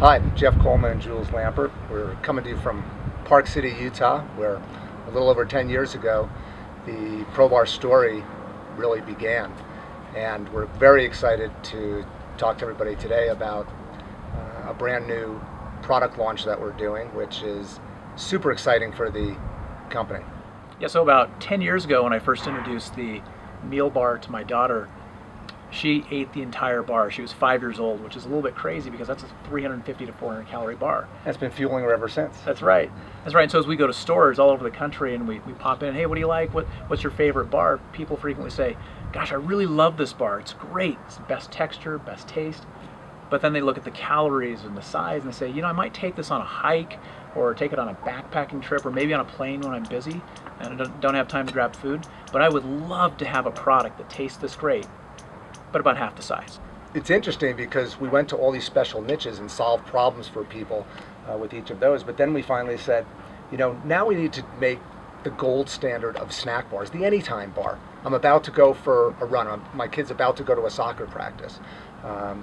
Hi, Jeff Coleman and Jules Lampert. We're coming to you from Park City, Utah, where a little over 10 years ago the Probar Story really began. And we're very excited to talk to everybody today about a brand new product launch that we're doing, which is super exciting for the company. Yeah, so about 10 years ago when I first introduced the meal bar to my daughter, she ate the entire bar. She was 5 years old, which is a little bit crazy because that's a 350 to 400 calorie bar. That's been fueling her ever since. That's right. That's right. And so as we go to stores all over the country and we pop in, hey, what do you like? What's your favorite bar? People frequently say, gosh, I really love this bar. It's great. It's the best texture, best taste. But then they look at the calories and the size and they say, you know, I might take this on a hike or take it on a backpacking trip or maybe on a plane when I'm busy and I don't have time to grab food. But I would love to have a product that tastes this great, but about half the size. It's interesting because we went to all these special niches and solved problems for people with each of those, but then we finally said, you know, now we need to make the gold standard of snack bars, the anytime bar. I'm about to go for a run. My kid's about to go to a soccer practice.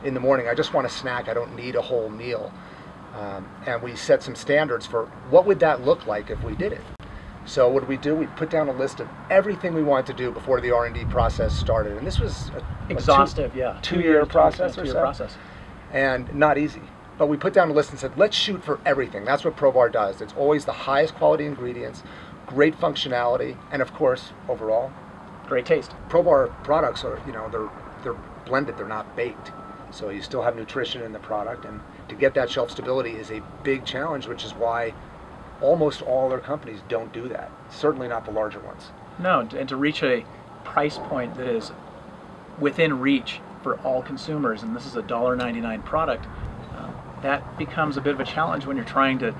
In the morning, I just want a snack. I don't need a whole meal. And we set some standards for what would that look like if we did it. So what did? We put down a list of everything we wanted to do before the R&D process started. And this was exhaustive, two-year process or two-year so. process. And not easy. But we put down a list and said, let's shoot for everything. That's what Probar does. It's always the highest quality ingredients, great functionality, and of course, overall, great taste. Probar products are, you know, they're blended, they're not baked. So you still have nutrition in the product, and to get that shelf stability is a big challenge, which is why almost all other companies don't do that. Certainly not the larger ones. No, and to reach a price point that is within reach for all consumers, and this is a $1.99 product, that becomes a bit of a challenge when you're trying to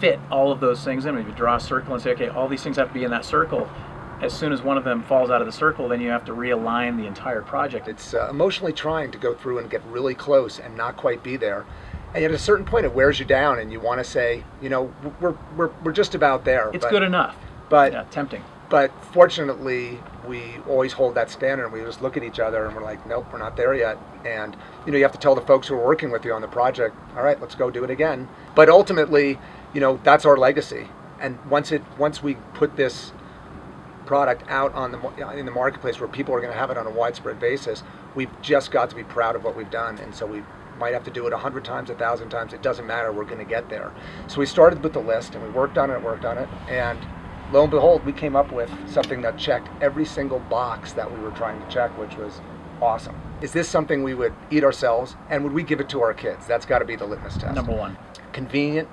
fit all of those things in. When you draw a circle and say, okay, all these things have to be in that circle, as soon as one of them falls out of the circle, then you have to realign the entire project. It's emotionally trying to go through and get really close and not quite be there. And at a certain point, it wears you down, and you want to say, you know, we're just about there. It's good enough, but yeah, tempting. But fortunately, we always hold that standard, and we just look at each other, and we're like, nope, we're not there yet. And you know, you have to tell the folks who are working with you on the project, all right, let's go do it again. But ultimately, you know, that's our legacy. And once we put this product out in the marketplace where people are going to have it on a widespread basis, we've just got to be proud of what we've done. And so we might have to do it 100 times, 1,000 times. It doesn't matter. We're going to get there. So we started with the list, and we worked on it, and lo and behold, we came up with something that checked every single box that we were trying to check, which was awesome. Is this something we would eat ourselves, and would we give it to our kids? That's got to be the litmus test. Number one. Convenient,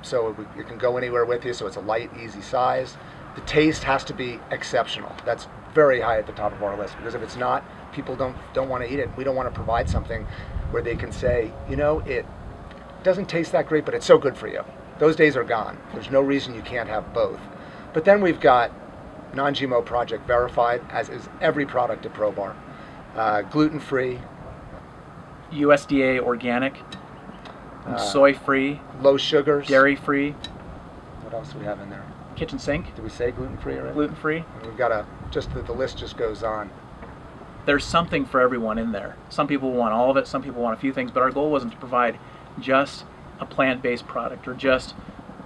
so it can go anywhere with you, so it's a light, easy size. The taste has to be exceptional. That's very high at the top of our list, because if it's not, people don't want to eat it. We don't want to provide something where they can say, you know, it doesn't taste that great, but it's so good for you. Those days are gone. There's no reason you can't have both. But then we've got non-GMO project verified, as is every product at Probar. Gluten-free. USDA Organic. Soy-free. Low sugars. Dairy-free. What else do we have in there? Kitchen sink. Did we say gluten-free already? Gluten-free. We've got the list just goes on. There's something for everyone in there. Some people want all of it, some people want a few things, but our goal wasn't to provide just a plant-based product or just,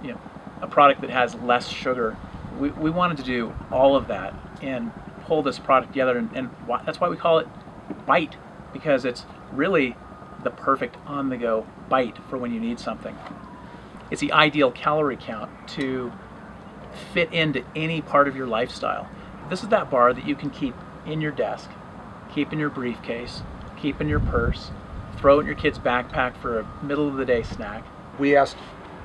you know, a product that has less sugar. We wanted to do all of that and pull this product together, and that's why we call it Bite, because it's really the perfect on-the-go bite for when you need something. It's the ideal calorie count to fit into any part of your lifestyle. This is that bar that you can keep in your desk, keep in your briefcase, keep in your purse, throw it in your kid's backpack for a middle of the day snack. We asked,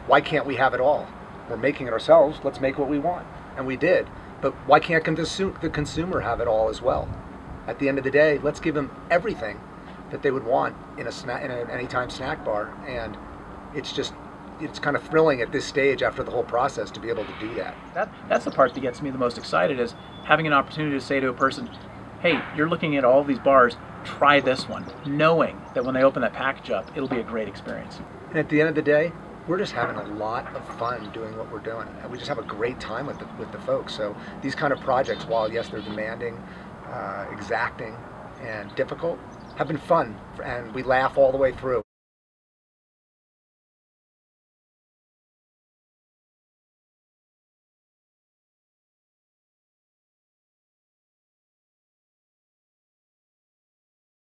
why can't we have it all? We're making it ourselves, let's make what we want. And we did. But why can't the consumer have it all as well? At the end of the day, let's give them everything that they would want in an anytime snack bar. And it's kind of thrilling at this stage after the whole process to be able to do that. That's the part that gets me the most excited, is having an opportunity to say to a person, hey, you're looking at all these bars, try this one, knowing that when they open that package up, it'll be a great experience. And at the end of the day, we're just having a lot of fun doing what we're doing. And we just have a great time with the folks. So these kind of projects, while yes, they're demanding, exacting, and difficult, have been fun, and we laugh all the way through.